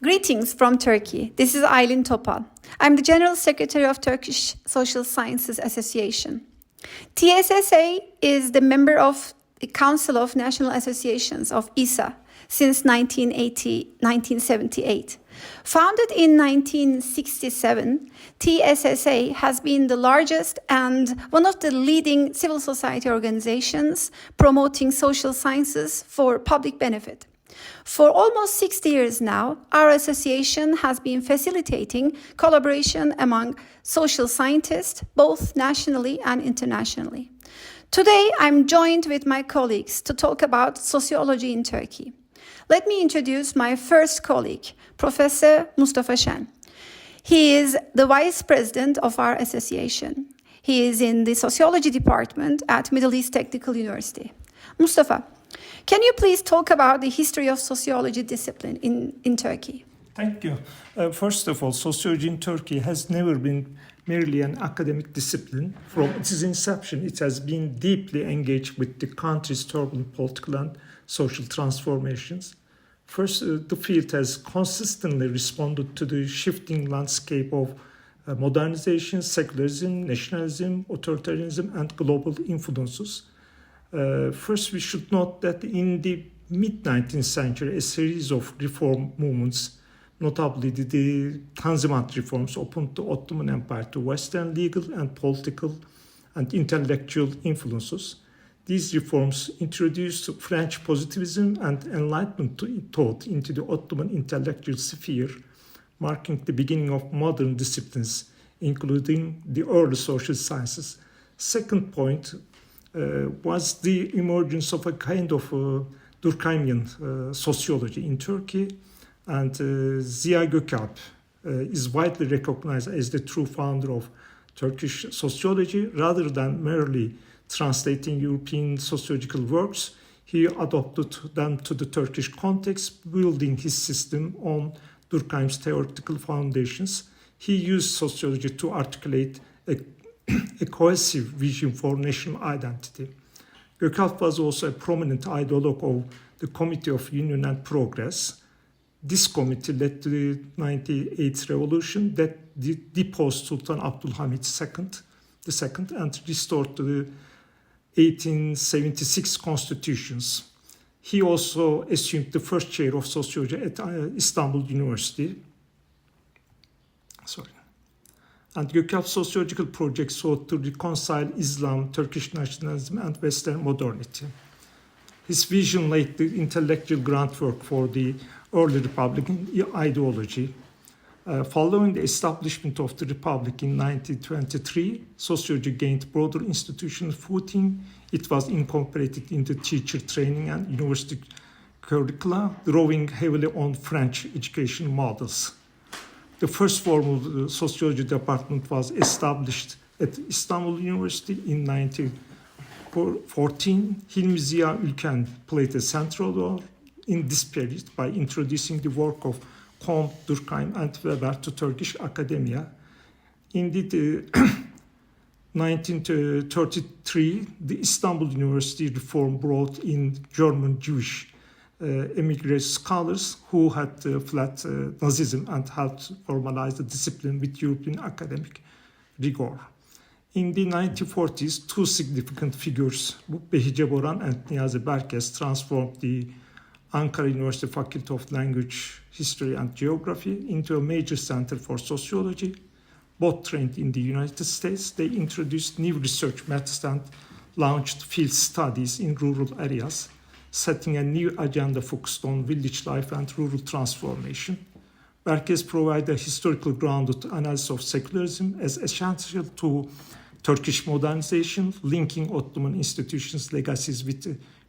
Greetings from Turkey. This is Aylin Topal. I'm the General Secretary of Turkish Social Sciences Association. TSSA is the member of the Council of National Associations of ISA since 1978. Founded in 1967, TSSA has been the largest and one of the leading civil society organizations promoting social sciences for public benefit. For almost 60 years now, our association has been facilitating collaboration among social scientists, both nationally and internationally. Today, I'm joined with my colleagues to talk about sociology in Turkey. Let me introduce my first colleague, Professor Mustafa. He is the Vice President of our association. He is in the Sociology Department at Middle East Technical University. Mustafa, can you please talk about the history of sociology discipline in Turkey? Thank you. First of all, sociology in Turkey has never been merely an academic discipline. From its inception, it has been deeply engaged with the country's turbulent political and social transformations. First, the field has consistently responded to the shifting landscape of modernization, secularism, nationalism, authoritarianism, and global influences. First, we should note that in the mid-19th century, a series of reform movements, notably the Tanzimat reforms, opened the Ottoman Empire to Western legal and political and intellectual influences. These reforms introduced French positivism and Enlightenment thought into the Ottoman intellectual sphere, marking the beginning of modern disciplines, including the early social sciences. Second point was the emergence of a kind of Durkheimian sociology in Turkey, and Ziya Gökalp is widely recognized as the true founder of Turkish sociology. Rather than merely translating European sociological works, he adopted them to the Turkish context, building his system on Durkheim's theoretical foundations. He used sociology to articulate a cohesive vision for national identity. Gökalp was also a prominent ideologue of the Committee of Union and Progress. This committee led to the 98th revolution that deposed Sultan Abdülhamid II and restored the 1876 constitutions. He also assumed the first chair of sociology at Istanbul University. And Gökalp's sociological project sought to reconcile Islam, Turkish nationalism, and Western modernity. His vision laid the intellectual groundwork for the early Republican ideology. Following the establishment of the Republic in 1923, sociology gained broader institutional footing. It was incorporated into teacher training and university curricula, drawing heavily on French education models. The first formal sociology department was established at Istanbul University in 1914. Hilmi Ziya Ülken played a central role in this period by introducing the work of Comte, Durkheim, and Weber to Turkish academia. Indeed, 1933, the Istanbul University reform brought in German Jewish emigre scholars who had fled Nazism and helped formalize the discipline with European academic rigor. In the 1940s, two significant figures, Behice Boran and Niyazi Berkes, transformed the Ankara University Faculty of Language, History and Geography into a major center for sociology. Both trained in the United States, they introduced new research methods and launched field studies in rural areas, setting a new agenda focused on village life and rural transformation. Berkes provided a historical grounded analysis of secularism as essential to Turkish modernization, linking Ottoman institutions' legacies with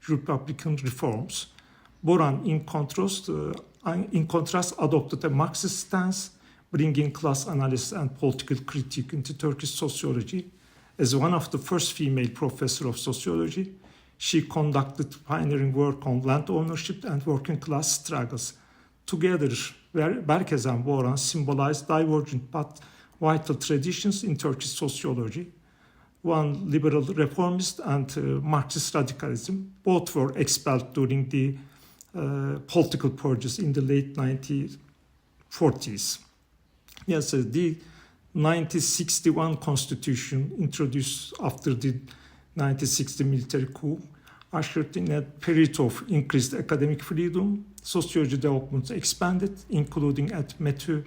Republican reforms. Boran, in contrast, adopted a Marxist stance, bringing class analysis and political critique into Turkish sociology. As one of the first female professors of sociology, she conducted pioneering work on land ownership and working class struggles. Together, Berkes and Boran symbolized divergent but vital traditions in Turkish sociology. one liberal reformist and Marxist radicalism. Both were expelled during the political purges in the late 1940s. Yes, the 1961 constitution introduced after the 1960 military coup ushered in a period of increased academic freedom. Sociology developments expanded, including at METÜ,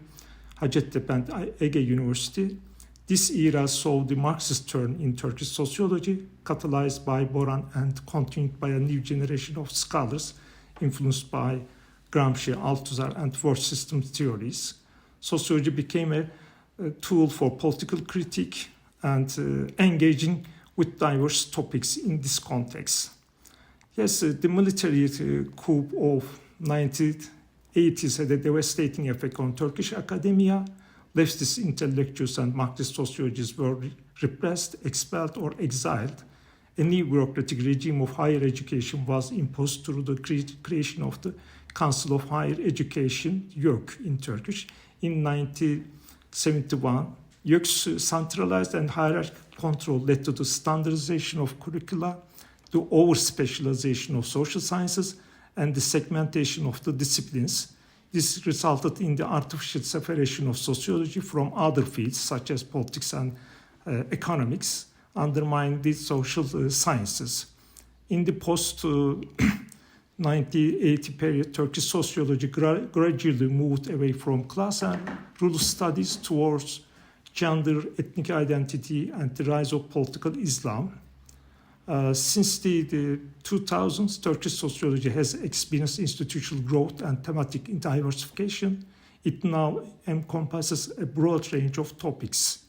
Hacettepe and Ege University. This era saw the Marxist turn in Turkish sociology, catalyzed by Boran and continued by a new generation of scholars influenced by Gramsci, Althusser, and world system theories. Sociology became a tool for political critique and engaging with diverse topics in this context. Yes, the military coup of 1980s had a devastating effect on Turkish academia. Leftist intellectuals and Marxist sociologists were repressed, expelled, or exiled. A new bureaucratic regime of higher education was imposed through the creation of the Council of Higher Education, YÖK in Turkish, in 1971. YÖK's centralized and hierarchical control led to the standardization of curricula, the over-specialization of social sciences, and the segmentation of the disciplines. This resulted in the artificial separation of sociology from other fields such as politics and economics, undermining the social sciences. In the post-1980 period, Turkish sociology gradually moved away from class and rule studies towards gender, ethnic identity, and the rise of political Islam. Since the 2000s, Turkish sociology has experienced institutional growth and thematic diversification. It now encompasses a broad range of topics.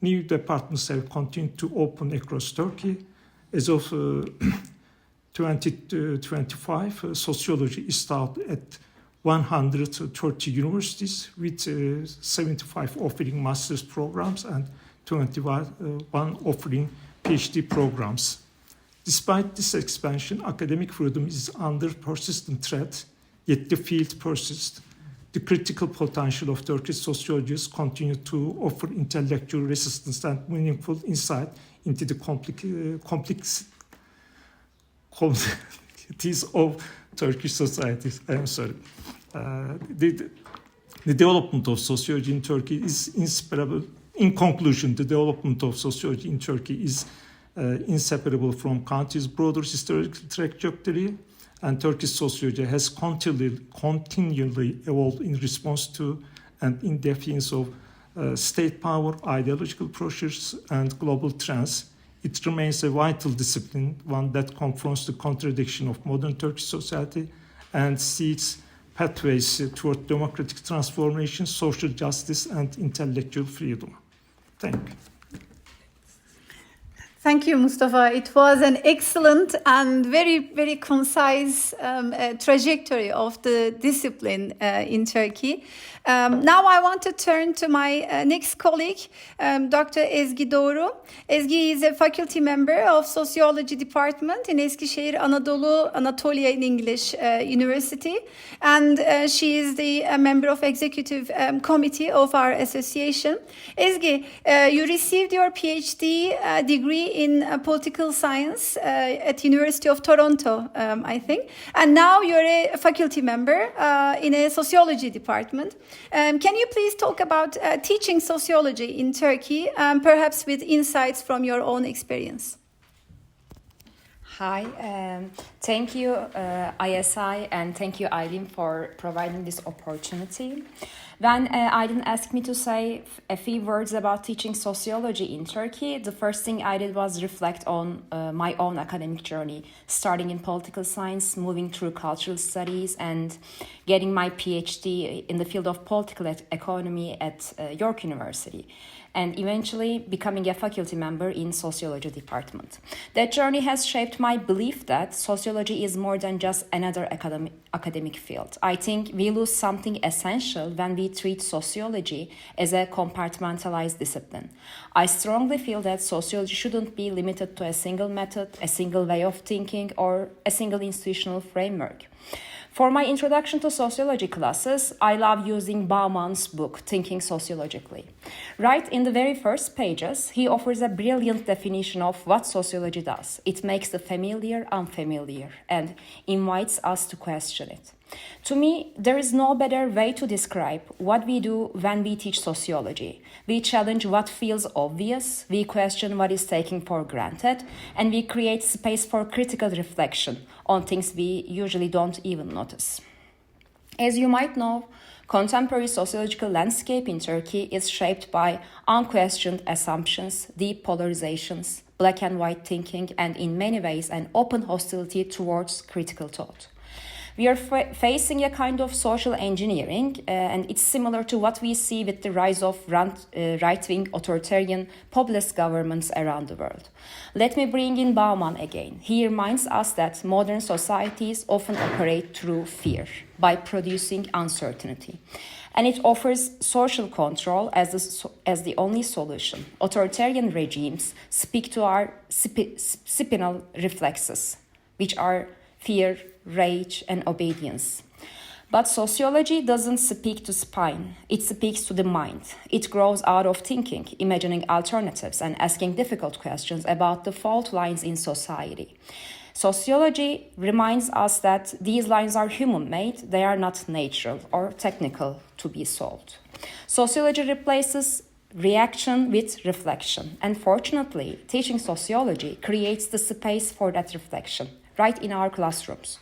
New departments have continued to open across Turkey. As of 2025, sociology is taught at 130 universities, with 75 offering master's programs and 21 offering PhD programs. Despite this expansion, academic freedom is under persistent threat, yet the field persists. The critical potential of Turkish sociologists continue to offer intellectual resistance and meaningful insight into the complexities of Turkish societies. I am sorry. The development of sociology in Turkey is inseparable. In conclusion, the development of sociology in Turkey is inseparable from country's broader historical trajectory, and Turkish sociology has continually evolved in response to and in defiance of state power, ideological pressures, and global trends. It remains a vital discipline, one that confronts the contradiction of modern Turkish society and seeks pathways toward democratic transformation, social justice, and intellectual freedom. Thank you. Thank you, Mustafa. It was an excellent and very, very concise trajectory of the discipline in Turkey. Now I want to turn to my next colleague, Dr. Ezgi Dogru. Ezgi is a faculty member of Sociology Department in Eskişehir Anatolia in English University, and she is the member of Executive Committee of our association. Ezgi, you received your PhD degree in political science at University of Toronto, I think, and now you're a faculty member in a sociology department. Can you please talk about teaching sociology in Turkey, perhaps with insights from your own experience? Hi, thank you ISI, and thank you Aylin for providing this opportunity. When Aylin asked me to say a few words about teaching sociology in Turkey, the first thing I did was reflect on my own academic journey, starting in political science, moving through cultural studies, and getting my PhD in the field of political economy at York University, and eventually becoming a faculty member in sociology department. That journey has shaped my belief that sociology is more than just another academic field. I think we lose something essential when we treat sociology as a compartmentalized discipline. I strongly feel that sociology shouldn't be limited to a single method, a single way of thinking, or a single institutional framework. For my introduction to sociology classes, I love using Bauman's book, Thinking Sociologically. Right in the very first pages, he offers a brilliant definition of what sociology does. It makes the familiar unfamiliar and invites us to question it. To me, there is no better way to describe what we do when we teach sociology. We challenge what feels obvious, we question what is taken for granted, and we create space for critical reflection on things we usually don't even notice. As you might know, contemporary sociological landscape in Turkey is shaped by unquestioned assumptions, deep polarizations, black and white thinking, and in many ways an open hostility towards critical thought. We are facing a kind of social engineering, and it's similar to what we see with the rise of right-wing authoritarian populist governments around the world. Let me bring in Bauman again. He reminds us that modern societies often operate through fear, by producing uncertainty. And it offers social control as the only solution. Authoritarian regimes speak to our spinal reflexes, which are fear, rage, and obedience. But sociology doesn't speak to spine, it speaks to the mind. It grows out of thinking, imagining alternatives, and asking difficult questions about the fault lines in society. Sociology reminds us that these lines are human-made, they are not natural or technical to be solved. Sociology replaces reaction with reflection, and fortunately, teaching sociology creates the space for that reflection right in our classrooms.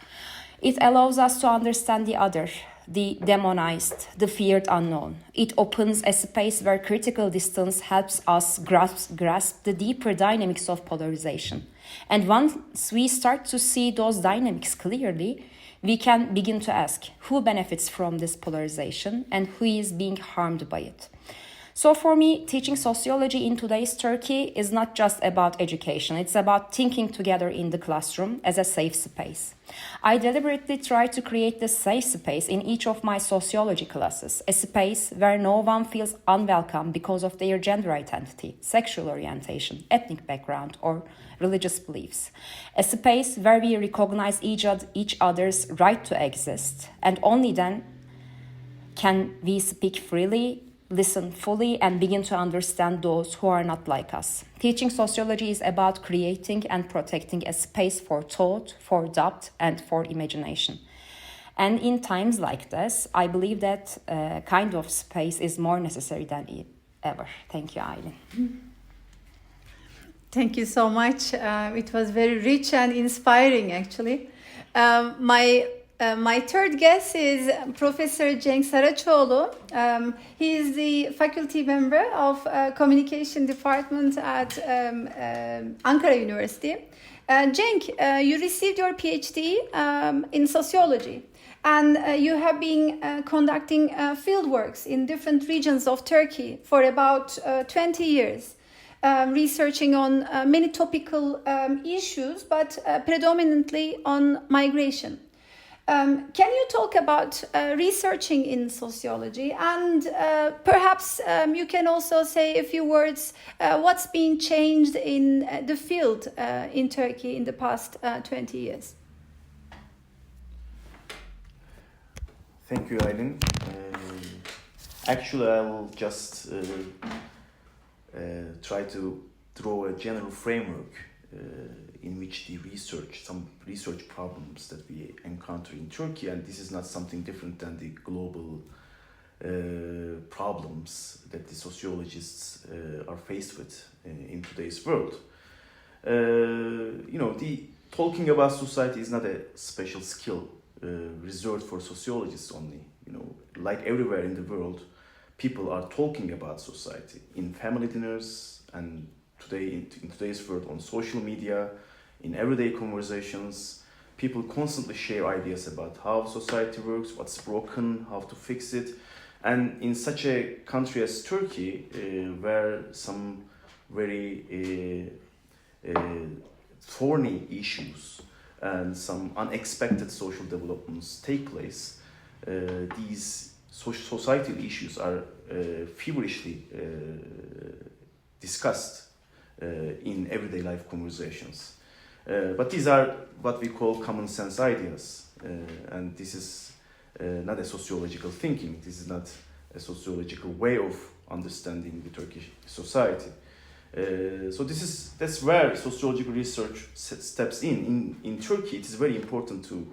It allows us to understand the other, the demonized, the feared unknown. It opens a space where critical distance helps us grasp the deeper dynamics of polarization. And once we start to see those dynamics clearly, we can begin to ask who benefits from this polarization and who is being harmed by it. So for me, teaching sociology in today's Turkey is not just about education, it's about thinking together in the classroom as a safe space. I deliberately try to create this safe space in each of my sociology classes, a space where no one feels unwelcome because of their gender identity, sexual orientation, ethnic background, or religious beliefs. A space where we recognize each other's right to exist, and only then can we speak freely, listen fully, and begin to understand those who are not like us. Teaching sociology is about creating and protecting a space for thought, for doubt, and for imagination. And in times like this, I believe that kind of space is more necessary than ever. Thank you, Aylin. Thank you so much. It was very rich and inspiring, actually. My third guest is Professor Cenk Saracoglu. He is the faculty member of Communication Department at Ankara University. Cenk, you received your PhD in sociology, and you have been conducting fieldworks in different regions of Turkey for about 20 years. Researching on many topical issues, but predominantly on migration. Can you talk about researching in sociology, and perhaps you can also say a few words what's been changed in the field in Turkey in the past 20 years? Thank you, Aylin. Actually, I will just try to draw a general framework in which some research problems that we encounter in Turkey, and this is not something different than the global problems that the sociologists are faced with in today's world. Talking about society is not a special skill reserved for sociologists only. Like everywhere in the world, people are talking about society in family dinners, and today in today's world on social media, in everyday conversations. People constantly share ideas about how society works, what's broken, how to fix it. And in such a country as Turkey, where some very thorny issues and some unexpected social developments take place, these societal issues are feverishly discussed in everyday life conversations. But these are what we call common sense ideas. and this is not a sociological thinking. This is not a sociological way of understanding the Turkish society. So that's where sociological research steps in. In Turkey, it is very important to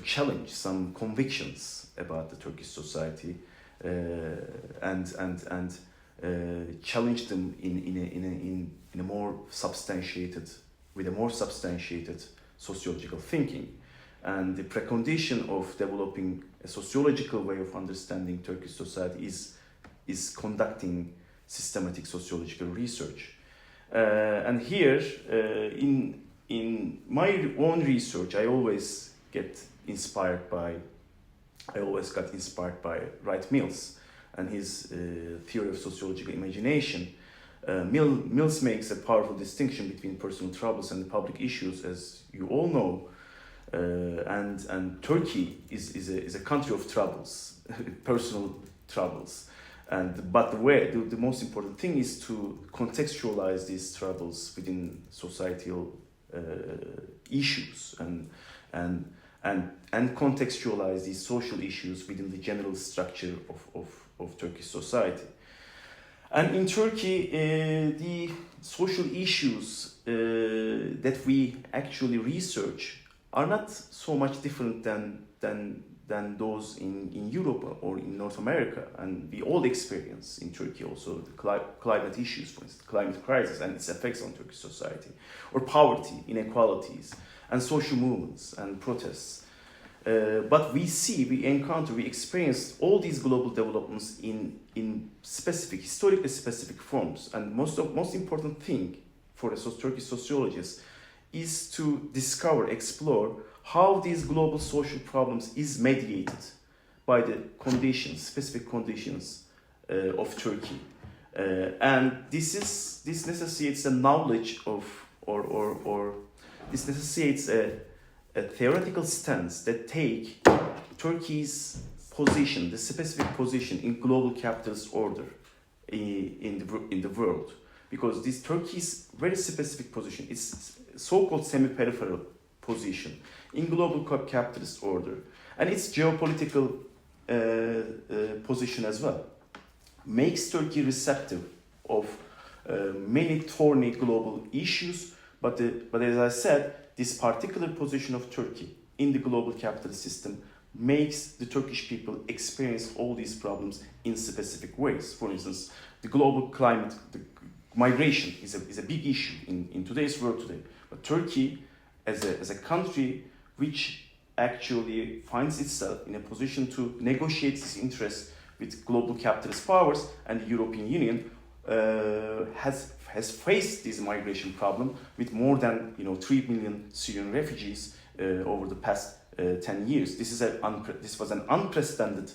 challenge some convictions about the Turkish society and challenge them in a more substantiated, with a more substantiated sociological thinking. And the precondition of developing a sociological way of understanding Turkish society is conducting systematic sociological research. And here, in my own research, I always got inspired by Wright Mills and his theory of sociological imagination. Mills makes a powerful distinction between personal troubles and public issues, as you all know. And Turkey is a country of troubles, personal troubles. But the most important thing is to contextualize these troubles within societal issues and contextualize these social issues within the general structure of Turkish society. And in Turkey, the social issues that we actually research are not so much different than those in Europe or in North America, and we all experience in Turkey also the climate issues, for instance, climate crisis and its effects on Turkish society, or poverty, inequalities, and social movements and protests. But we experience all these global developments in historically specific forms. And most important thing for a Turkish sociologist is to explore how these global social problems is mediated by the specific conditions of Turkey. And this necessitates a knowledge of, or this necessitates a theoretical stance that take Turkey's position, the specific position in global capitalist order in the world. Because this Turkey's very specific position is so-called semi-peripheral position in global capitalist order, and its geopolitical position as well makes Turkey receptive of many thorny global issues. But as I said, this particular position of Turkey in the global capitalist system makes the Turkish people experience all these problems in specific ways. For instance, the global climate, the migration is a big issue in today's world today. But Turkey, as a country which actually finds itself in a position to negotiate its interests with global capitalist powers, and the European Union has faced this migration problem with more than 3 million Syrian refugees over the past 10 years. This was an unprecedented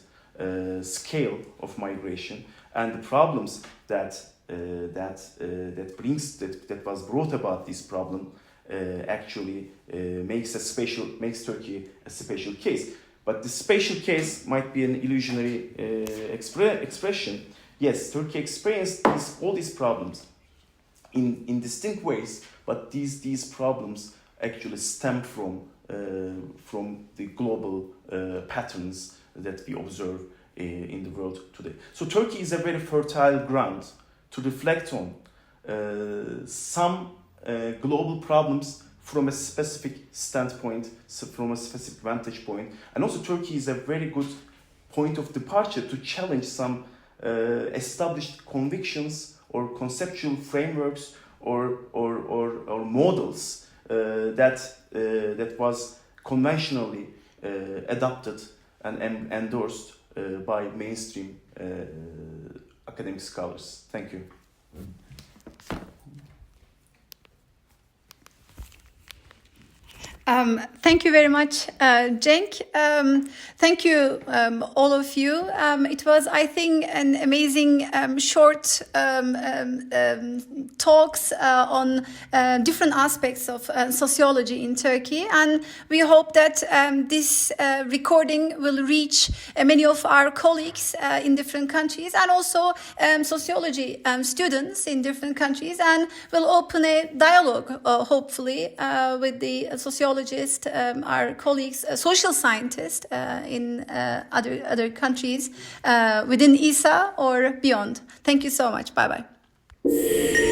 scale of migration, and the problems that was brought about this problem actually makes Turkey a special case. But the special case might be an illusionary expression. Yes, Turkey experienced all these problems in distinct ways, but these problems actually stem from the global patterns that we observe in the world today. So Turkey is a very fertile ground to reflect on some global problems from a specific standpoint, from a specific vantage point. And also Turkey is a very good point of departure to challenge some established convictions or conceptual frameworks or models that was conventionally adopted and endorsed by mainstream academic scholars. Thank you. Thank you very much, Cenk. Thank you, all of you. It was, I think, an amazing short talks on different aspects of sociology in Turkey. And we hope that this recording will reach many of our colleagues in different countries, and also sociology students in different countries, and will open a dialogue, hopefully, with the sociology sociologists, our colleagues, social scientists in other countries within ESA or beyond. Thank you so much. Bye bye.